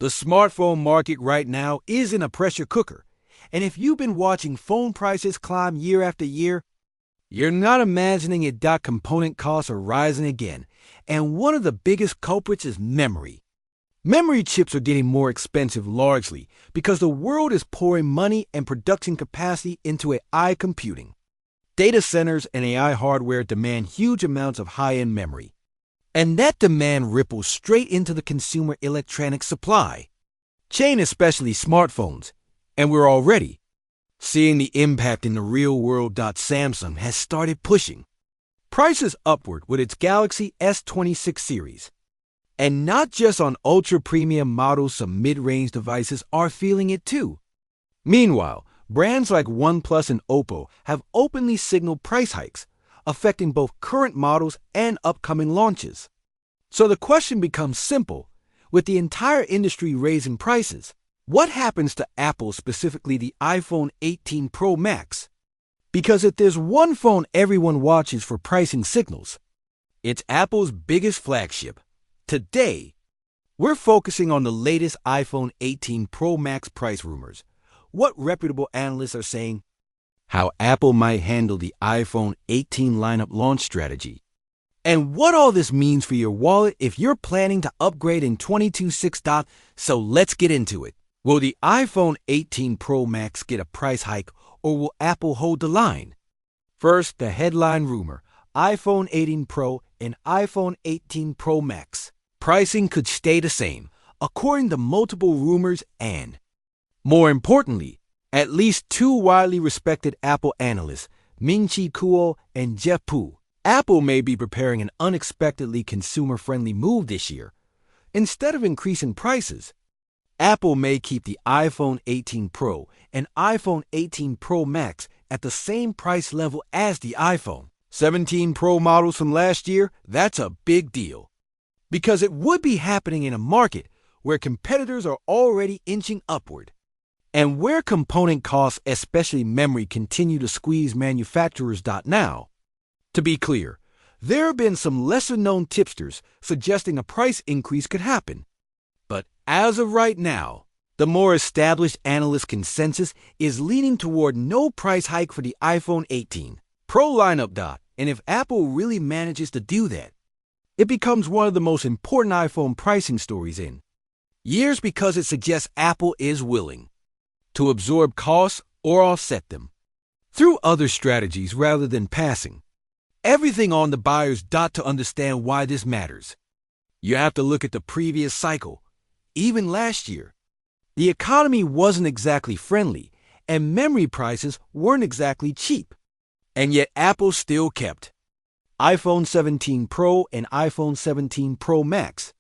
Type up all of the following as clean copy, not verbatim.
The smartphone market right now isn't a pressure cooker, and if you've been watching phone prices climb year after year, you're not imagining it. Component costs are rising again, and one of the biggest culprits is memory. Memory chips are getting more expensive largely because the world is pouring money and production capacity into AI computing. Data centers and AI hardware demand huge amounts of high-end memory, and that demand ripples straight into the consumer electronics supply chain, especially smartphones, and we're already seeing the impact in the real world. Samsung has started pushing prices upward with its Galaxy S26 series. And not just on ultra-premium models, some mid-range devices are feeling it too. Meanwhile, brands like OnePlus and Oppo have openly signaled price hikes, affecting both current models and upcoming launches. So the question becomes simple. With the entire industry raising prices, what happens to Apple, specifically the iPhone 18 Pro Max? Because if there's one phone everyone watches for pricing signals, it's Apple's biggest flagship. Today, we're focusing on the latest iPhone 18 Pro Max price rumors, what reputable analysts are saying, how Apple might handle the iPhone 18 lineup launch strategy, and what all this means for your wallet if you're planning to upgrade in 2026. So let's get into it. Will the iPhone 18 Pro Max get a price hike, or will Apple hold the line? First, the headline rumor: iPhone 18 Pro and iPhone 18 Pro Max pricing could stay the same, according to multiple rumors and, more importantly, at least two widely respected Apple analysts, Ming-Chi Kuo and Jeff Pu. Apple may be preparing an unexpectedly consumer-friendly move this year. Instead of increasing prices, Apple may keep the iPhone 18 Pro and iPhone 18 Pro Max at the same price level as the iPhone 17 Pro models from last year. That's a big deal, because it would be happening in a market where competitors are already inching upward, and where component costs, especially memory, continue to squeeze manufacturers. Now, to be clear, there have been some lesser-known tipsters suggesting a price increase could happen. But as of right now, the more established analyst consensus is leaning toward no price hike for the iPhone 18 Pro lineup. And if Apple really manages to do that, it becomes one of the most important iPhone pricing stories in years, because it suggests Apple is willing to absorb costs or offset them through other strategies rather than passing everything on the buyers. To understand why this matters, you have to look at the previous cycle. Even last year, the economy wasn't exactly friendly, and memory prices weren't exactly cheap. And yet Apple still kept iPhone 17 Pro and iPhone 17 Pro Max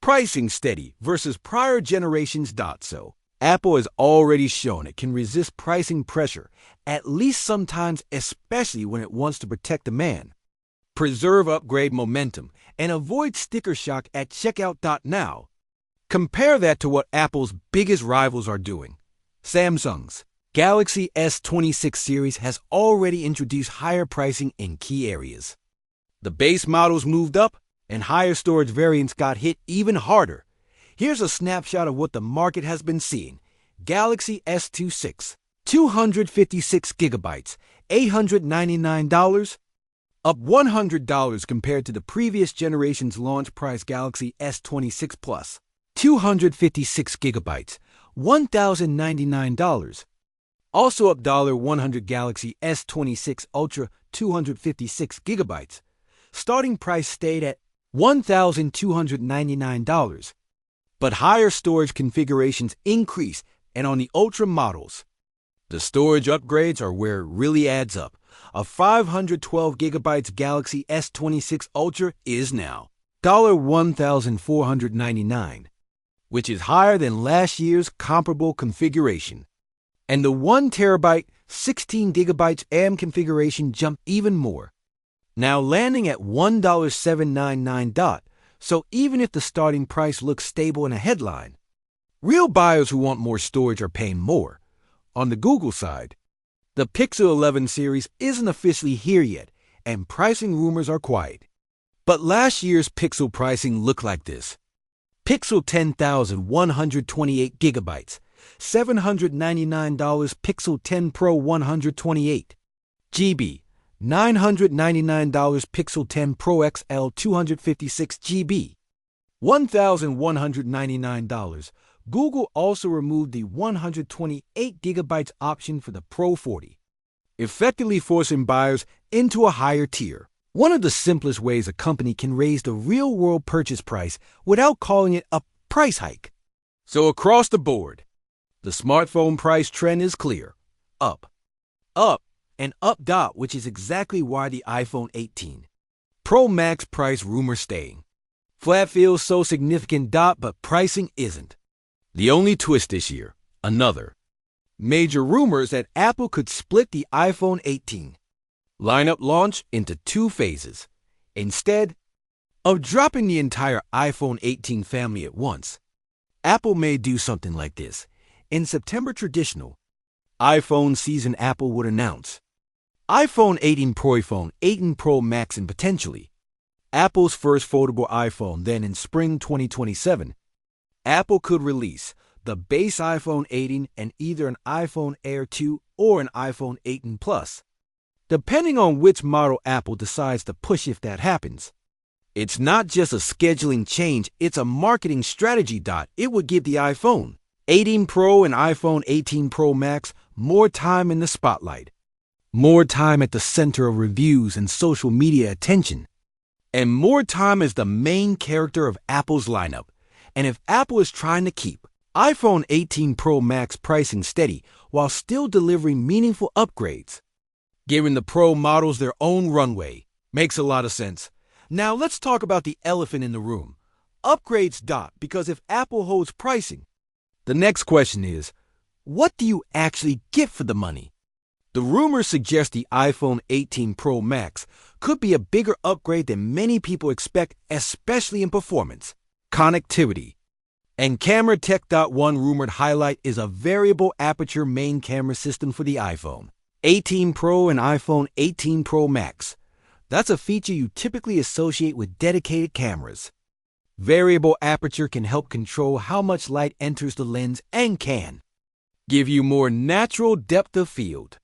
pricing steady versus prior generations. So Apple has already shown it can resist pricing pressure, at least sometimes, especially when it wants to protect demand, preserve upgrade momentum, and avoid sticker shock at checkout. Now, compare that to what Apple's biggest rivals are doing. Samsung's Galaxy S26 series has already introduced higher pricing in key areas. The base models moved up, and higher storage variants got hit even harder. Here's a snapshot of what the market has been seeing. Galaxy S26, 256 gigabytes, $899, up $100 compared to the previous generation's launch price. Galaxy S26 Plus, 256 gigabytes, $1,099. Also up $100. Galaxy S26 Ultra, 256 gigabytes. Starting price stayed at $1,299. But higher storage configurations increased, and on the Ultra models, the storage upgrades are where it really adds up. A 512 gigabytes Galaxy S26 Ultra is now $1,499, which is higher than last year's comparable configuration. And the 1 terabyte, 16 gigabytes AM configuration jumped even more, now landing at $1,799. So even if the starting price looks stable in a headline, real buyers who want more storage are paying more. On the Google side, the Pixel 11 series isn't officially here yet, and pricing rumors are quiet. But last year's Pixel pricing looked like this. Pixel 10,128 gigabytes, $799. Pixel 10 Pro 128 GB, $999. Pixel 10 Pro XL 256 GB, $1,199. Google also removed the 128 gigabytes option for the Pro 40, effectively forcing buyers into a higher tier. One of the simplest ways a company can raise the real-world purchase price without calling it a price hike. So across the board, the smartphone price trend is clear. Up, and up, which is exactly why the iPhone 18 Pro Max price rumor staying. Flat feels so significant, but pricing isn't. The only twist this year, another major rumors that Apple could split the iPhone 18 lineup launch into two phases, instead of dropping the entire iPhone 18 family at once. Apple may do something like this. In September traditional iPhone season, Apple would announce iPhone 18 Pro, iPhone 18 Pro Max, and potentially Apple's first foldable iPhone. Then in spring 2027, Apple could release the base iPhone 18 and either an iPhone Air 2 or an iPhone 18 Plus, depending on which model Apple decides to push if that happens. It's not just a scheduling change, it's a marketing strategy. It would give the iPhone 18 Pro and iPhone 18 Pro Max more time in the spotlight, more time at the center of reviews and social media attention, and more time as the main character of Apple's lineup. And if Apple is trying to keep iPhone 18 Pro Max pricing steady while still delivering meaningful upgrades, giving the Pro models their own runway, makes a lot of sense. Now let's talk about the elephant in the room. Upgrades. Because if Apple holds pricing, the next question is, what do you actually get for the money? The rumors suggest the iPhone 18 Pro Max could be a bigger upgrade than many people expect, especially in performance, connectivity, and camera tech. One rumored highlight is a variable aperture main camera system for the iPhone 18 Pro and iPhone 18 Pro Max. That's a feature you typically associate with dedicated cameras. Variable aperture can help control how much light enters the lens and can give you more natural depth of field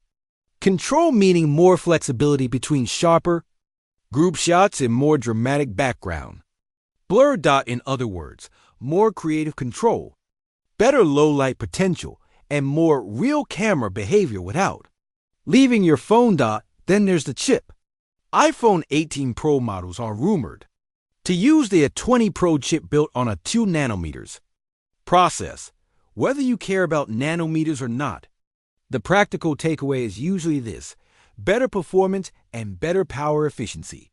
control, meaning more flexibility between sharper group shots and more dramatic background blur. In other words, more creative control, better low light potential, and more real camera behavior without leaving your phone. Then there's the chip. iPhone 18 Pro models are rumored to use the A20 Pro chip built on a 2 nanometers process. Whether you care about nanometers or not, the practical takeaway is usually this: better performance and better power efficiency.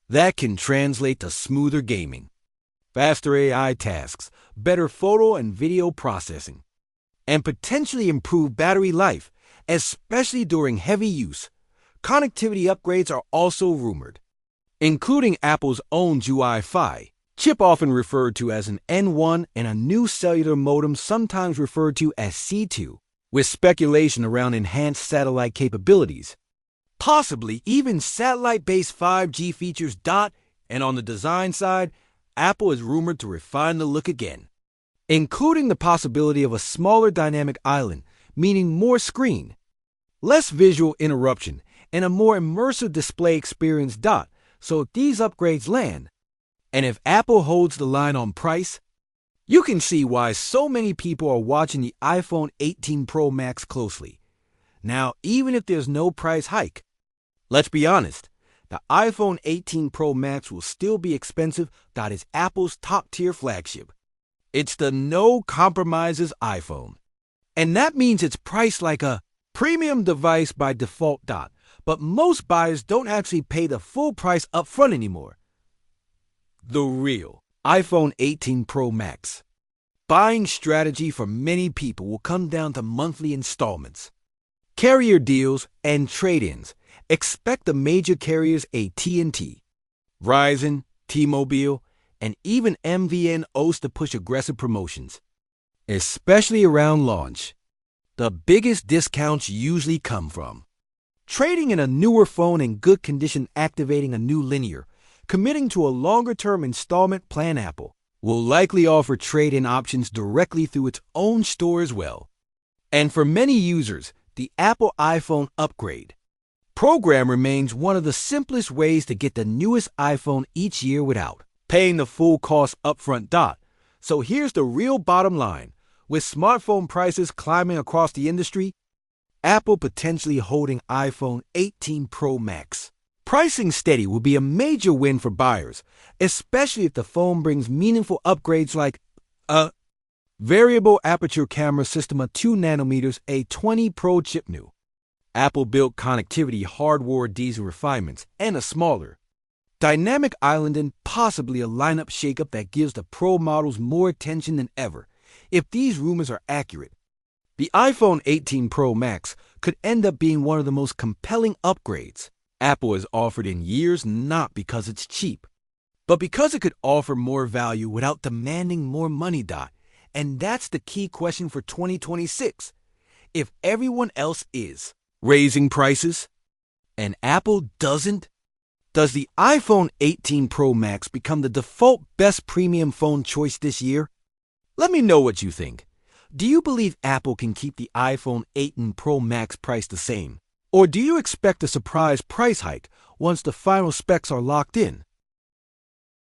That can translate to smoother gaming, faster AI tasks, better photo and video processing, and potentially improved battery life, especially during heavy use. Connectivity upgrades are also rumored, including Apple's own UI-Fi chip, often referred to as an N1, and a new cellular modem, sometimes referred to as C2, with speculation around enhanced satellite capabilities, possibly even satellite-based 5G features. And on the design side, Apple is rumored to refine the look again, including the possibility of a smaller dynamic island, meaning more screen, less visual interruption, and a more immersive display experience. So if these upgrades land, and if Apple holds the line on price, you can see why so many people are watching the iPhone 18 Pro Max closely. Now, even if there's no price hike, let's be honest, the iPhone 18 Pro Max will still be expensive. It's Apple's top-tier flagship. It's the no compromises iPhone. And that means it's priced like a premium device by default. But most buyers don't actually pay the full price up front anymore. The real iPhone 18 Pro Max buying strategy for many people will come down to monthly installments, carrier deals, and trade-ins. Expect the major carriers AT&T, Verizon, T-Mobile, and even MVNOs to push aggressive promotions, especially around launch. The biggest discounts usually come from trading in a newer phone in good condition, activating a new linear, committing to a longer-term installment plan. Apple will likely offer trade-in options directly through its own store as well. And for many users, the Apple iPhone upgrade program remains one of the simplest ways to get the newest iPhone each year without paying the full cost upfront. So here's the real bottom line. With smartphone prices climbing across the industry, Apple potentially holding iPhone 18 Pro Max pricing steady will be a major win for buyers, especially if the phone brings meaningful upgrades like a variable aperture camera system of 2 nanometers, a 20 Pro chip, new Apple-built connectivity hardware diesel refinements, and a smaller dynamic island, and possibly a lineup shakeup that gives the Pro models more attention than ever. If these rumors are accurate, the iPhone 18 Pro Max could end up being one of the most compelling upgrades Apple has offered in years, not because it's cheap, but because it could offer more value without demanding more money. And that's the key question for 2026. If everyone else is raising prices and Apple doesn't, does the iPhone 18 Pro Max become the default best premium phone choice this year? Let me know what you think. Do you believe Apple can keep the iPhone 18 Pro Max price the same? Or do you expect a surprise price hike once the final specs are locked in?